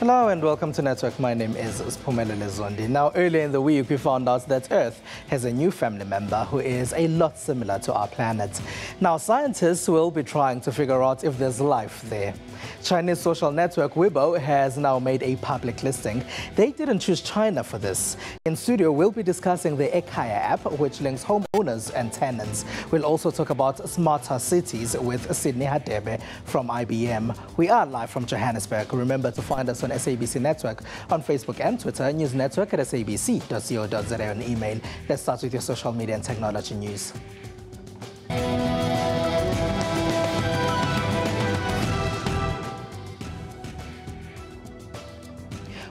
Hello and welcome to Network. My name is Spumelele Zondi. Now, earlier in the week, we found out that Earth has a new family member who is a lot similar to our planet. Now, scientists will be trying to figure out if there's life there. Chinese social network Weibo has now made a public listing. They didn't choose China for this. In studio, we'll be discussing the Ekaya app, which links homeowners and tenants. We'll also talk about smarter cities with Sydney Hadebe from IBM. We are live from Johannesburg. Remember to find us on SABC Network on Facebook and Twitter, News Network at sabc.co.za on email. Let's start with your social media and technology news.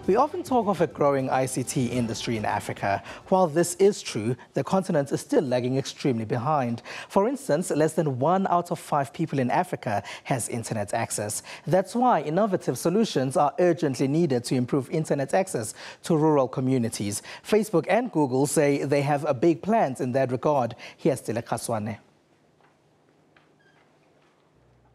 We often talk of a growing ICT industry in Africa. While this is true, the continent is still lagging extremely behind. For instance, less than 1 out of 5 people in Africa has internet access. That's why innovative solutions are urgently needed to improve internet access to rural communities. Facebook and Google say they have big plans in that regard. Here's Tile Kaswane.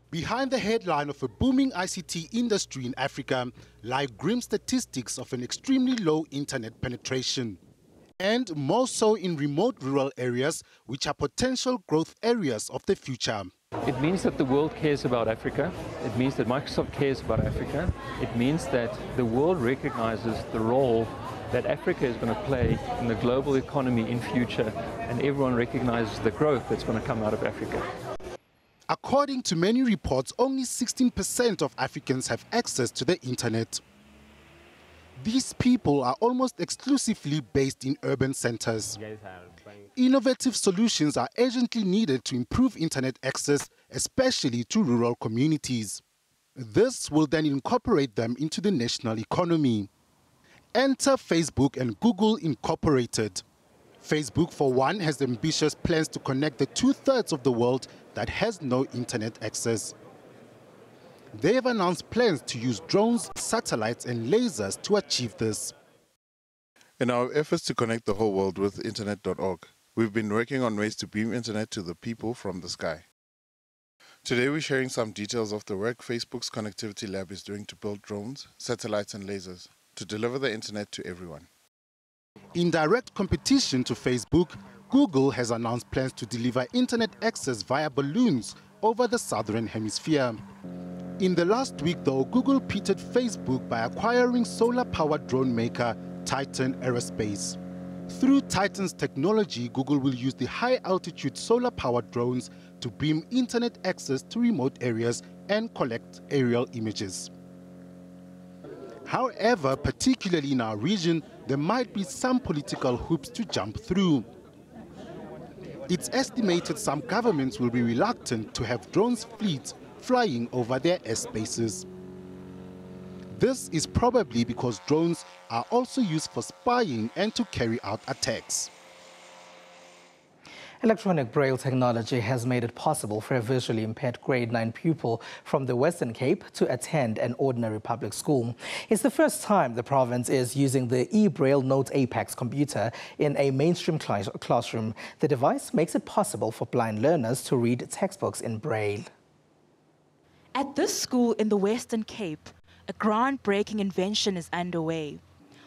Behind the headline of a booming ICT industry in Africa lie grim statistics of an extremely low internet penetration. And more so in remote rural areas, which are potential growth areas of the future. It means that the world cares about Africa. It means that Microsoft cares about Africa. It means that the world recognizes the role that Africa is going to play in the global economy in future, and everyone recognizes the growth that's going to come out of Africa. According to many reports, only 16% of Africans have access to the internet. These people are almost exclusively based in urban centers. Innovative solutions are urgently needed to improve internet access, especially to rural communities. This will then incorporate them into the national economy. Enter Facebook and Google Incorporated. Facebook, for one, has ambitious plans to connect the 2/3 of the world that has no internet access. They have announced plans to use drones, satellites and lasers to achieve this. In our efforts to connect the whole world with internet.org, we've been working on ways to beam internet to the people from the sky. Today we're sharing some details of the work Facebook's Connectivity Lab is doing to build drones, satellites and lasers to deliver the internet to everyone. In direct competition to Facebook, Google has announced plans to deliver internet access via balloons over the southern hemisphere. In the last week, though, Google pitted Facebook by acquiring solar-powered drone maker Titan Aerospace. Through Titan's technology, Google will use the high-altitude solar-powered drones to beam internet access to remote areas and collect aerial images. However, particularly in our region, there might be some political hoops to jump through. It's estimated some governments will be reluctant to have drones fleets flying over their airspaces. This is probably because drones are also used for spying and to carry out attacks. Electronic Braille technology has made it possible for a visually impaired grade 9 pupil from the Western Cape to attend an ordinary public school. It's the first time the province is using the eBraille Note Apex computer in a mainstream classroom. The device makes it possible for blind learners to read textbooks in Braille. At this school in the Western Cape, a groundbreaking invention is underway.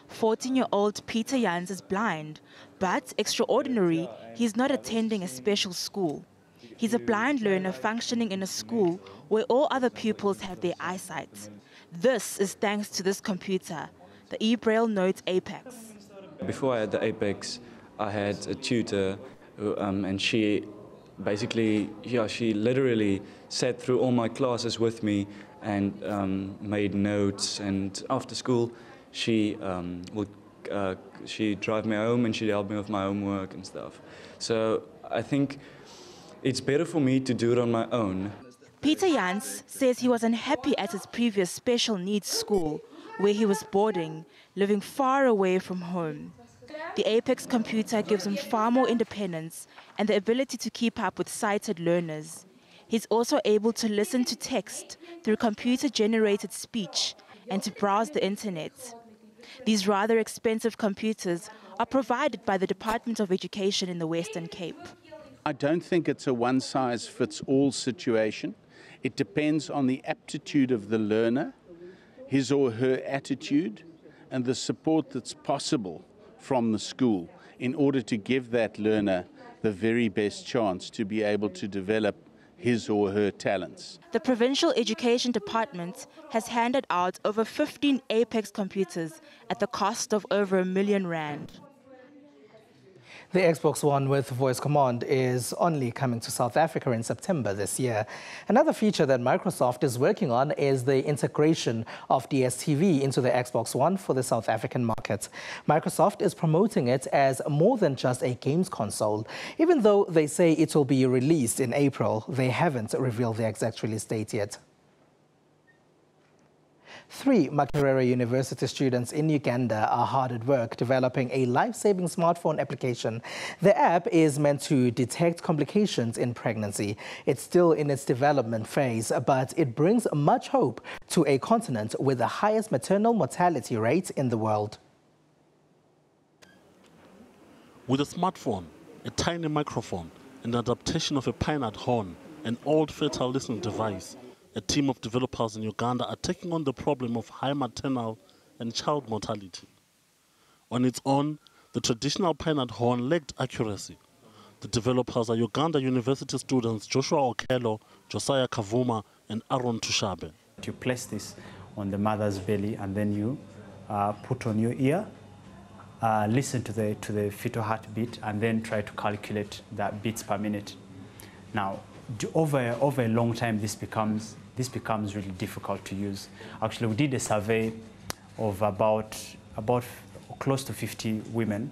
14-year-old Peter Jans is blind, but extraordinary, he's not attending a special school. He's a blind learner functioning in a school where all other pupils have their eyesight. This is thanks to this computer, the eBraille Note Apex. Before I had the Apex, I had a tutor, and she literally sat through all my classes with me and made notes, and after school, she'd drive me home and she'd help me with my homework and stuff. So I think it's better for me to do it on my own. Peter Jans says he was unhappy at his previous special needs school, where he was boarding, living far away from home. The Apex computer gives him far more independence and the ability to keep up with sighted learners. He's also able to listen to text through computer-generated speech and to browse the internet. These rather expensive computers are provided by the Department of Education in the Western Cape. I don't think it's a one-size-fits-all situation. It depends on the aptitude of the learner. his or her attitude and the support that's possible from the school in order to give that learner the very best chance to be able to develop his or her talents. The Provincial Education Department has handed out over 15 Apex computers at the cost of over R1 million. The Xbox One with voice command is only coming to South Africa in September this year. Another feature that Microsoft is working on is the integration of DSTV into the Xbox One for the South African market. Microsoft is promoting it as more than just a games console. Even though they say it will be released in April, they haven't revealed the exact release date yet. 3 Makerere University students in Uganda are hard at work developing a life-saving smartphone application. The app is meant to detect complications in pregnancy. It's still in its development phase, but it brings much hope to a continent with the highest maternal mortality rate in the world. With a smartphone, a tiny microphone, and an adaptation of a pine-nut horn, an old fertile listening device, a team of developers in Uganda are taking on the problem of high maternal and child mortality. On its own, the traditional pine-nut horn lacked accuracy. The developers are Uganda University students Joshua Okello, Josiah Kavuma, and Aaron Tushabe. You place this on the mother's belly and then you put on your ear, listen to the fetal heartbeat, and then try to calculate the beats per minute. Now, over a long time, this becomes really difficult to use. Actually, we did a survey of about close to 50 women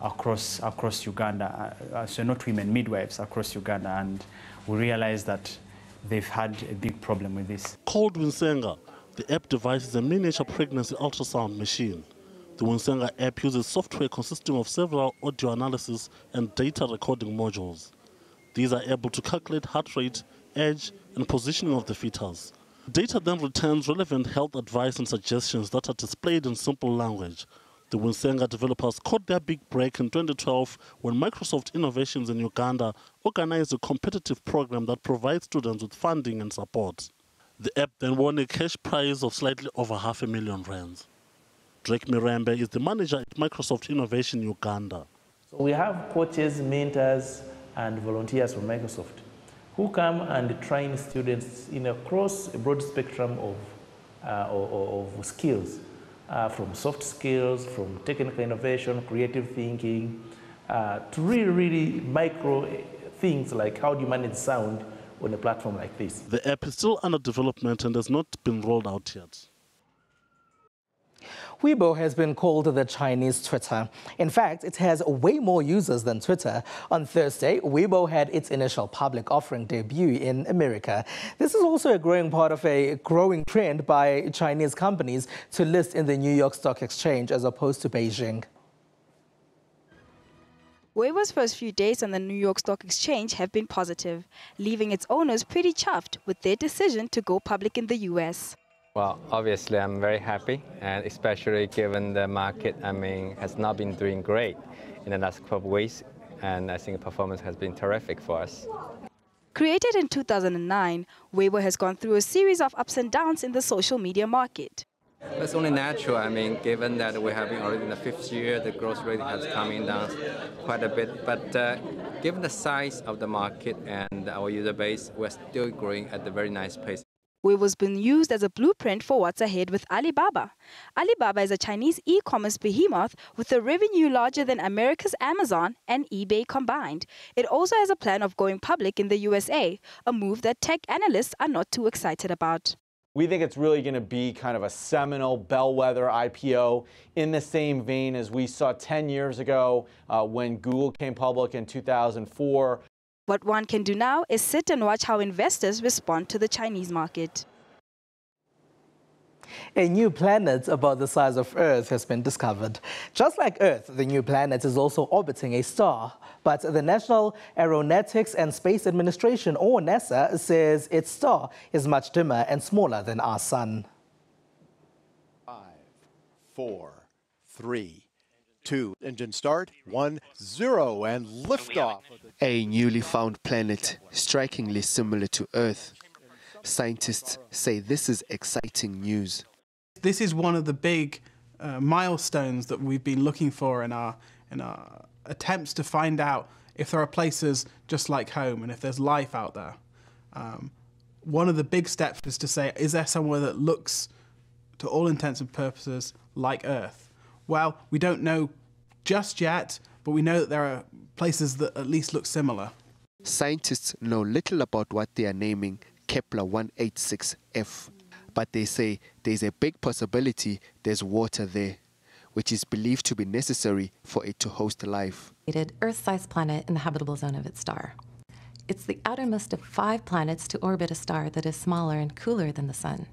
across Uganda, so not women, midwives across Uganda, and we realized that they've had a big problem with this. Called Winsenga, the app device is a miniature pregnancy ultrasound machine. The Winsenga app uses software consisting of several audio analysis and data recording modules. These are able to calculate heart rate, age, and positioning of the fetus. Data then returns relevant health advice and suggestions that are displayed in simple language. The Winsenga developers caught their big break in 2012 when Microsoft Innovations in Uganda organized a competitive program that provides students with funding and support. The app then won a cash prize of slightly over R500,000. Drake Mirembe is the manager at Microsoft Innovation Uganda. So we have coaches, mentors, and volunteers from Microsoft who come and train students across a broad spectrum of skills, from soft skills, from technical innovation, creative thinking, to really micro things like how do you manage sound on a platform like this. The app is still under development and has not been rolled out yet. Weibo has been called the Chinese Twitter. In fact, it has way more users than Twitter. On Thursday, Weibo had its initial public offering debut in America. This is also a growing part of a growing trend by Chinese companies to list in the New York Stock Exchange as opposed to Beijing. Weibo's first few days on the New York Stock Exchange have been positive, leaving its owners pretty chuffed with their decision to go public in the U.S. Well, obviously, I'm very happy, and especially given the market, has not been doing great in the last couple of weeks, and I think the performance has been terrific for us. Created in 2009, Weibo has gone through a series of ups and downs in the social media market. It's only natural, given that we have been already in the 5th year, the growth rate has coming down quite a bit, but given the size of the market and our user base, we're still growing at a very nice pace. Weibo's been used as a blueprint for what's ahead with Alibaba. Alibaba is a Chinese e-commerce behemoth with a revenue larger than America's Amazon and eBay combined. It also has a plan of going public in the USA, a move that tech analysts are not too excited about. We think it's really going to be kind of a seminal bellwether IPO in the same vein as we saw 10 years ago when Google came public in 2004. What one can do now is sit and watch how investors respond to the Chinese market. A new planet about the size of Earth has been discovered. Just like Earth, the new planet is also orbiting a star. But the National Aeronautics and Space Administration, or NASA, says its star is much dimmer and smaller than our sun. 5, 4, 3, 2, engine start, 1, 0, and liftoff. A newly found planet, strikingly similar to Earth. Scientists say this is exciting news. This is one of the big milestones that we've been looking for in our attempts to find out if there are places just like home and if there's life out there. One of the big steps is to say, is there somewhere that looks, to all intents and purposes, like Earth? Well, we don't know just yet, but we know that there are places that at least look similar. Scientists know little about what they are naming Kepler 186f, but they say there's a big possibility there's water there, which is believed to be necessary for it to host life. Earth-sized planet in the habitable zone of its star. It's the outermost of 5 planets to orbit a star that is smaller and cooler than the Sun.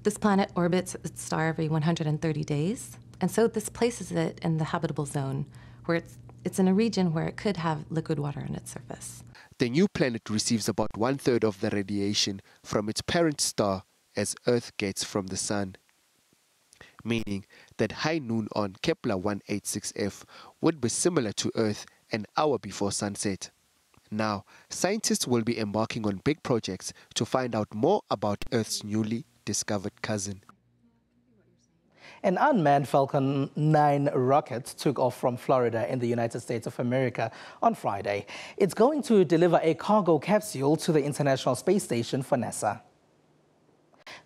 This planet orbits its star every 130 days, and so this places it in the habitable zone, where it's in a region where it could have liquid water on its surface. The new planet receives about 1/3 of the radiation from its parent star as Earth gets from the Sun, meaning that high noon on Kepler 186f would be similar to Earth an hour before sunset. Now, scientists will be embarking on big projects to find out more about Earth's newly discovered cousin. An unmanned Falcon 9 rocket took off from Florida in the United States of America on Friday. It's going to deliver a cargo capsule to the International Space Station for NASA.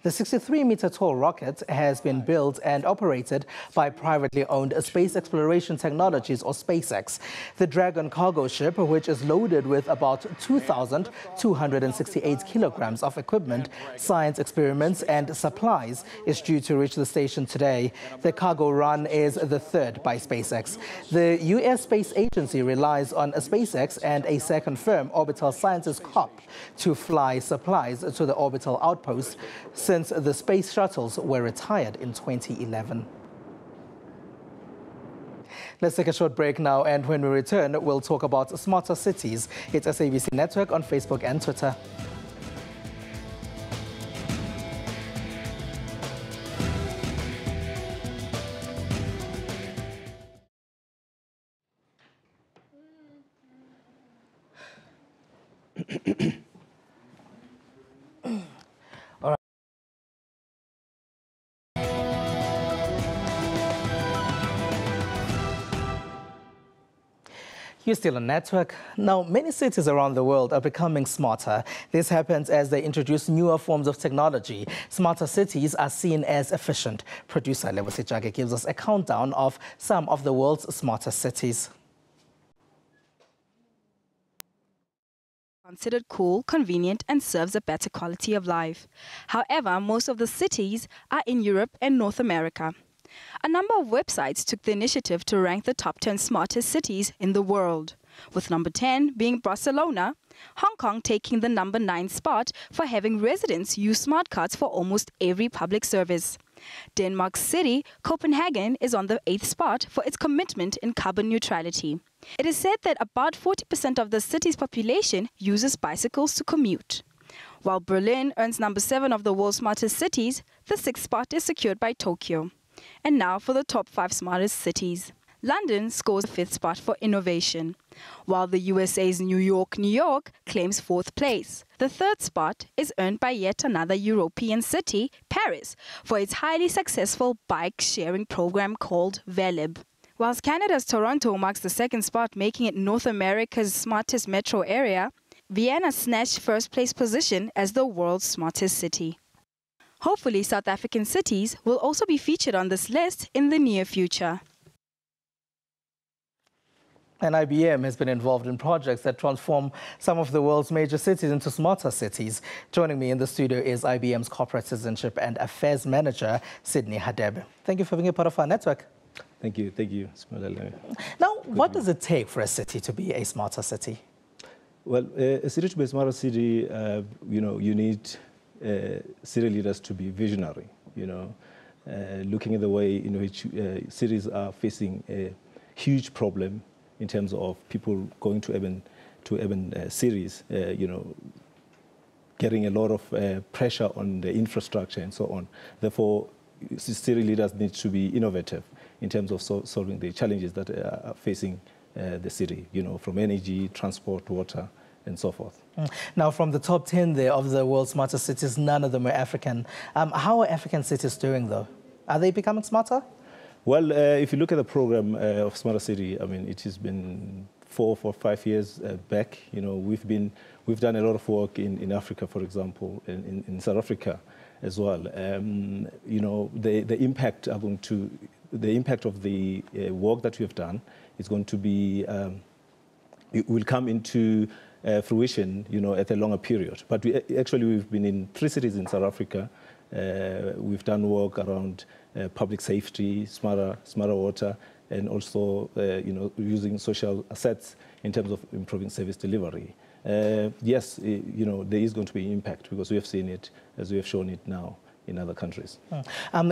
The 63-meter-tall rocket has been built and operated by privately owned Space Exploration Technologies, or SpaceX. The Dragon cargo ship, which is loaded with about 2,268 kilograms of equipment, science experiments and supplies, is due to reach the station today. The cargo run is the 3rd by SpaceX. The U.S. Space Agency relies on SpaceX and a second firm, Orbital Sciences Corp, to fly supplies to the orbital outpost since the space shuttles were retired in 2011. Let's take a short break now, and when we return, we'll talk about smarter cities. It's SABC Network on Facebook and Twitter. You're still on Network. Now, many cities around the world are becoming smarter. This happens as they introduce newer forms of technology. Smarter cities are seen as efficient. Producer Lebosi Jage gives us a countdown of some of the world's smartest cities. Considered cool, convenient, and serves a better quality of life. However, most of the cities are in Europe and North America. A number of websites took the initiative to rank the top 10 smartest cities in the world, with number 10 being Barcelona, Hong Kong taking the number 9 spot for having residents use smart cards for almost every public service. Denmark's city, Copenhagen, is on the 8th spot for its commitment in carbon neutrality. It is said that about 40% of the city's population uses bicycles to commute. While Berlin earns number 7 of the world's smartest cities, the 6th spot is secured by Tokyo. And now for the top 5 smartest cities. London scores the 5th spot for innovation, while the USA's New York claims 4th place. The 3rd spot is earned by yet another European city, Paris, for its highly successful bike-sharing program called Velib. Whilst Canada's Toronto marks the 2nd spot, making it North America's smartest metro area, Vienna snatched first place position as the world's smartest city. Hopefully, South African cities will also be featured on this list in the near future. And IBM has been involved in projects that transform some of the world's major cities into smarter cities. Joining me in the studio is IBM's Corporate Citizenship and Affairs Manager, Sydney Hadeb. Thank you for being a part of our network. Thank you. Now, what does it take for a city to be a smarter city? Well, a city to be a smarter city, you need city leaders to be visionary, looking at the way in which cities are facing a huge problem in terms of people going to urban cities, getting a lot of pressure on the infrastructure and so on. Therefore, city leaders need to be innovative in terms of solving the challenges that are facing the city, from energy, transport, water, and so forth. Now, from the top 10 there of the world's smartest cities, none of them are African. How are African cities doing, though? Are they becoming smarter? Well, if you look at the program of Smarter City, I mean, it has been 4 or 5 years back. You know, we've done a lot of work in Africa, for example, in South Africa as well. You know, the impact of the work that we have done is going to be, it will come into fruition, you know, at a longer period. But we've been in 3 cities in South Africa. We've done work around public safety, smarter water, and also, you know, using social assets in terms of improving service delivery. Yes, you know, there is going to be impact because we have seen it as we have shown it now in other countries.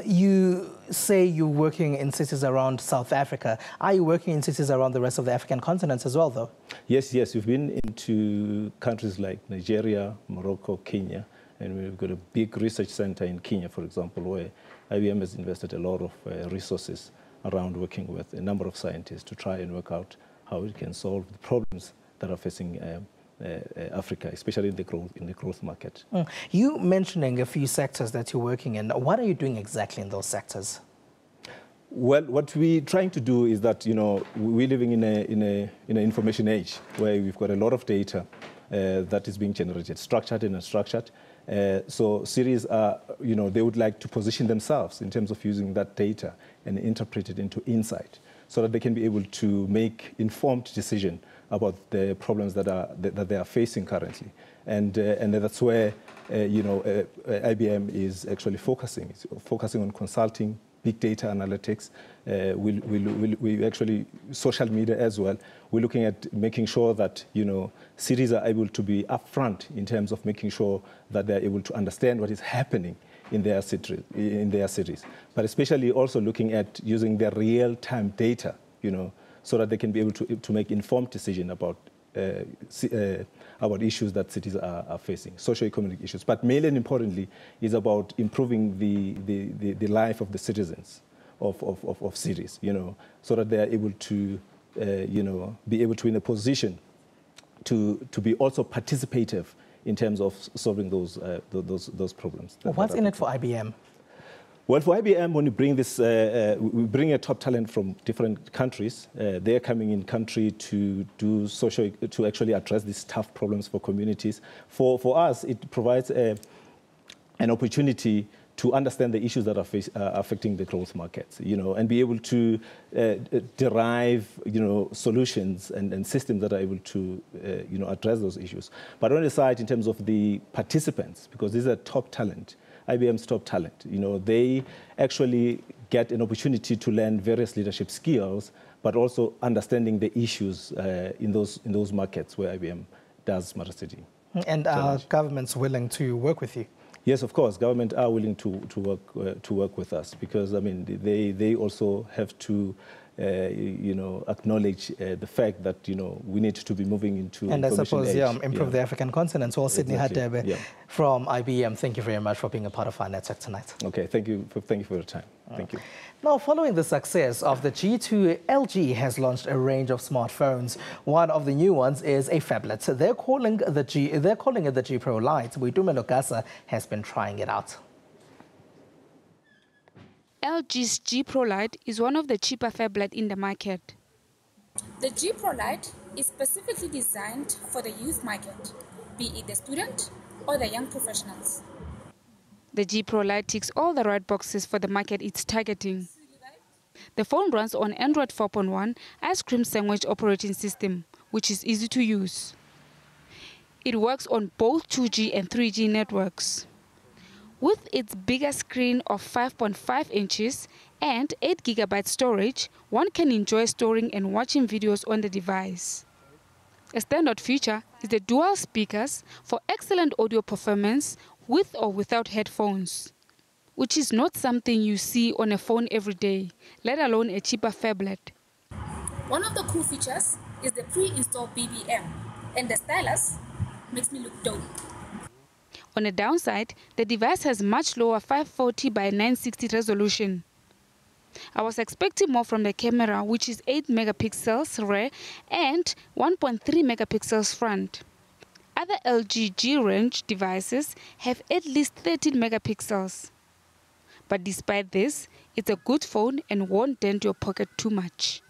You say you're working in cities around South Africa. Are you working in cities around the rest of the African continent as well, though? Yes. We've been into countries like Nigeria, Morocco, Kenya, and we've got a big research center in Kenya, for example, where IBM has invested a lot of resources around working with a number of scientists to try and work out how we can solve the problems that are facing Africa, especially in the growth market. You mentioning a few sectors that you're working in. What are you doing exactly in those sectors? Well, what we're trying to do is that, you know, we're living in an information age where we've got a lot of data that is being generated, structured and unstructured. So cities are, you know, they would like to position themselves in terms of using that data and interpret it into insight so that they can be able to make informed decision about the problems that they are facing currently. And that's where, you know, IBM is actually focusing. It's focusing on consulting, big data analytics. We actually, social media as well. We're looking at making sure that, you know, cities are able to be upfront in terms of making sure that they're able to understand what is happening in their cities. But especially also looking at using their real-time data, you know, so that they can be able to make informed decision about issues that cities are facing, socio-economic issues. But mainly and importantly is about improving the life of the citizens of cities, you know, so that they are able to, you know, be able to in a position to be also participative in terms of solving those problems. What's in it for IBM? Well, for IBM, when we bring this, we bring a top talent from different countries. They're coming in country to actually address these tough problems for communities. For us, it provides an opportunity to understand the issues that are affecting the growth markets, you know, and be able to derive, you know, solutions and systems that are able to, you know, address those issues. But on the side, in terms of the participants, because these are top talent, IBM's top talent, you know, they actually get an opportunity to learn various leadership skills, but also understanding the issues in those markets where IBM does Smarter City. And are governments willing to work with you? Yes, of course, government are willing to work with us because, I mean, they also have to, you know, acknowledge the fact that, you know, we need to be moving into and I suppose, age. Improve the African continent. So, Sydney Hadebe from IBM, thank you very much for being a part of our network tonight. Okay, thank you for your time. Thank you. Now, following the success of the G2, LG has launched a range of smartphones. One of the new ones is a phablet. They're calling it the G Pro Lite. Witume Logasa has been trying it out. LG's G Pro Lite is one of the cheaper phablet in the market. The G Pro Lite is specifically designed for the youth market, be it the student or the young professionals. The G Pro Lite ticks all the right boxes for the market it's targeting. The phone runs on Android 4.1 Ice Cream Sandwich operating system, which is easy to use. It works on both 2G and 3G networks. With its bigger screen of 5.5 inches and 8 GB storage, one can enjoy storing and watching videos on the device. A standard feature is the dual speakers for excellent audio performance with or without headphones, which is not something you see on a phone every day, let alone a cheaper phablet. One of the cool features is the pre-installed BBM, and the stylus makes me look dope. On the downside, the device has much lower 540 by 960 resolution. I was expecting more from the camera, which is 8 megapixels rear and 1.3 megapixels front. Other LG G-range devices have at least 13 megapixels. But despite this, it's a good phone and won't dent your pocket too much.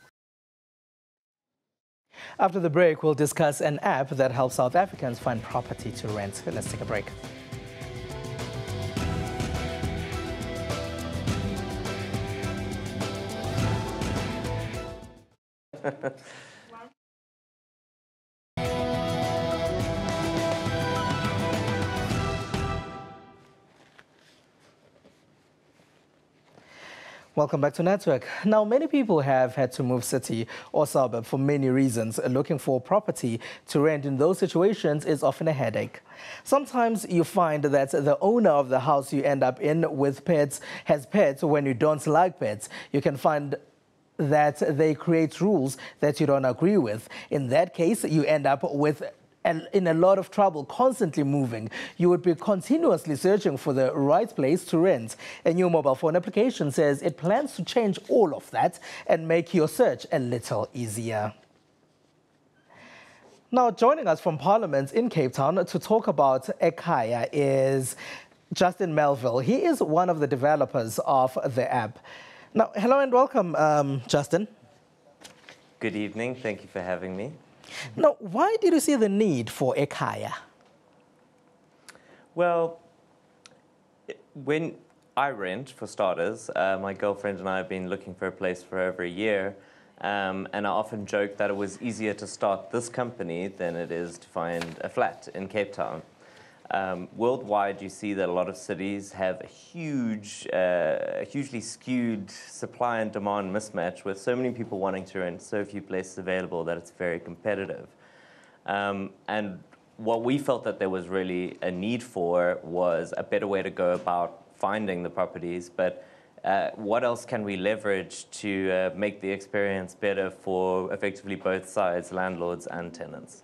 After the break, we'll discuss an app that helps South Africans find property to rent. Let's take a break. Welcome back to Network. Now, many people have had to move city or suburb for many reasons. Looking for property to rent in those situations is often a headache. Sometimes you find that the owner of the house you end up in with pets has pets when you don't like pets. You can find that they create rules that you don't agree with. In that case, you end up with in a lot of trouble, constantly moving. You would be continuously searching for the right place to rent. A new mobile phone application says it plans to change all of that and make your search a little easier. Now, joining us from Parliament in Cape Town to talk about Ekhaya is Justin Melville. He is one of the developers of the app. Now, hello and welcome, Justin. Good evening. Thank you for having me. Now, why did you see the need for Ekhaya? Well, when I rent, for starters, my girlfriend and I have been looking for a place for over a year, and I often joke that it was easier to start this company than it is to find a flat in Cape Town. Worldwide, you see that a lot of cities have a hugely skewed supply and demand mismatch with so many people wanting to rent, so few places available that it's very competitive. And what we felt that there was really a need for was a better way to go about finding the properties, but what else can we leverage to make the experience better for effectively both sides, landlords and tenants?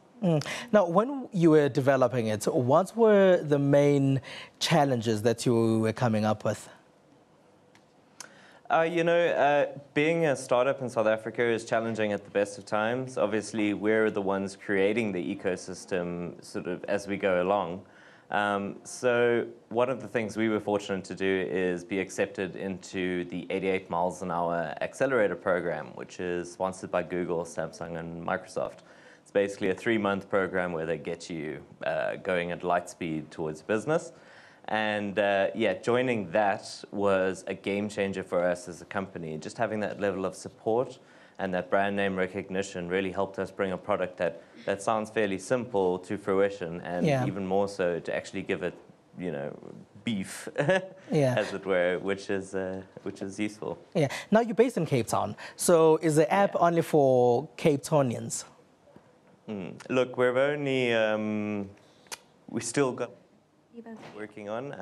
Now, when you were developing it, what were the main challenges that you were coming up with? Being a startup in South Africa is challenging at the best of times. Obviously, we're the ones creating the ecosystem sort of as we go along. So one of the things we were fortunate to do is be accepted into the 88 miles an hour accelerator program, which is sponsored by Google, Samsung, and Microsoft. It's basically a 3-month program where they get you going at light speed towards business. And joining that was a game changer for us as a company. Just having that level of support and that brand name recognition really helped us bring a product that sounds fairly simple to fruition, and even more so to actually give it, beef, as it were, which is useful. Yeah. Now, you're based in Cape Town, so is the app only for Cape Townians? Look, we've only, we still got working on.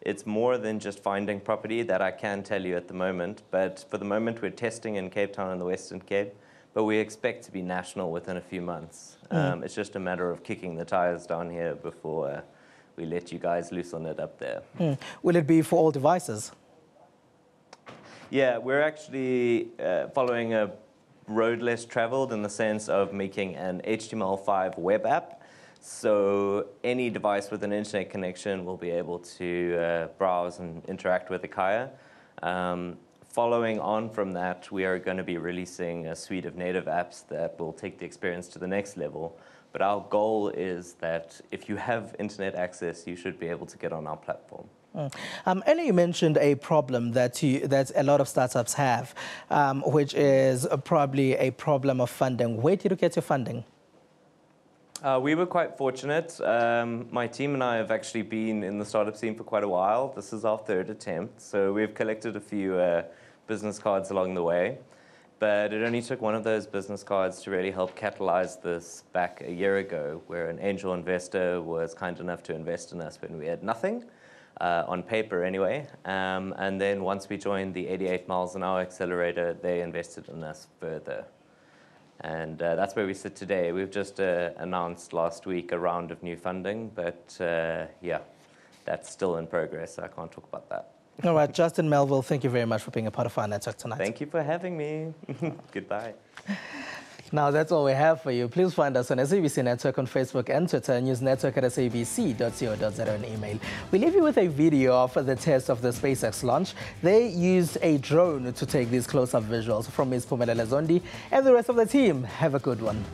It's more than just finding property, that I can tell you at the moment. But for the moment, we're testing in Cape Town and the Western Cape. But we expect to be national within a few months. It's just a matter of kicking the tires down here before we let you guys loose on it up there. Will it be for all devices? Yeah, we're actually following a road less traveled in the sense of making an HTML5 web app. So any device with an internet connection will be able to browse and interact with Ekhaya. Following on from that, we are going to be releasing a suite of native apps that will take the experience to the next level. But our goal is that if you have internet access, you should be able to get on our platform. Earlier you mentioned a problem that a lot of startups have, which is probably a problem of funding. Where did you get your funding? We were quite fortunate. My team and I have actually been in the startup scene for quite a while. This is our 3rd attempt, so we've collected a few business cards along the way. But it only took one of those business cards to really help catalyze this back a year ago, where an angel investor was kind enough to invest in us when we had nothing. On paper anyway, and then once we joined the 88 miles an hour accelerator, they invested in us further. And that's where we sit today. We've just announced last week a round of new funding, but that's still in progress, so I can't talk about that. All right, Justin Melville, thank you very much for being a part of our network tonight. Thank you for having me. Goodbye. Now, that's all we have for you. Please find us on SABC Network on Facebook and Twitter, News Network at sabc.co.za and email. We leave you with a video of the test of the SpaceX launch. They used a drone to take these close-up visuals. From Ms. Phumelele Zondi and the rest of the team, have a good one.